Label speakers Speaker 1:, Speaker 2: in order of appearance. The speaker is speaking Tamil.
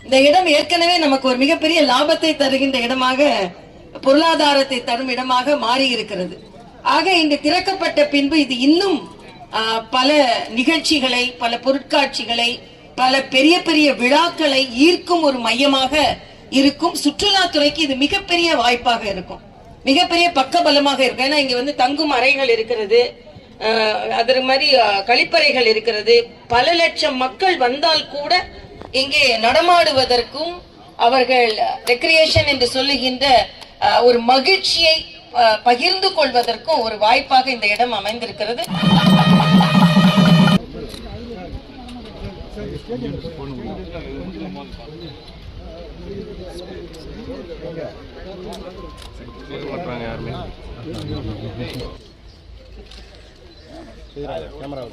Speaker 1: இந்த இடம் ஏற்கனவே நமக்கு ஒரு மிகப்பெரிய லாபத்தை தருகின்ற இடமாக, பொருளாதாரத்தை தரும் இடமாக மாறி இருக்கிறது. ஆக இன்று திறக்கப்பட்ட பின்பு இது இன்னும் பல நிகழ்ச்சிகளை, பல பொருட்காட்சிகளை, பல பெரிய பெரிய விழாக்களை ஈர்க்கும் ஒரு மையமாக இருக்கும். சுற்றுலாத்துறைக்கு இது மிகப்பெரிய வாய்ப்பாக இருக்கும், மிகப்பெரிய பக்கபலமாக இருக்கும். ஏன்னா இங்க வந்து தங்கும் அறைகள் இருக்கிறது, அதே மாதிரி கழிப்பறைகள் இருக்கிறது. பல லட்சம் மக்கள் வந்தால் கூட இங்கே நடமாடுவதற்கும் அவர்கள் ரெக்ரியேஷன் என்று சொல்லுகின்ற ஒரு மகிழ்ச்சியை பகிர்ந்து கொள்வதற்கும் ஒரு வாய்ப்பாக இந்த இடம் அமைந்திருக்கிறது.
Speaker 2: கேமரா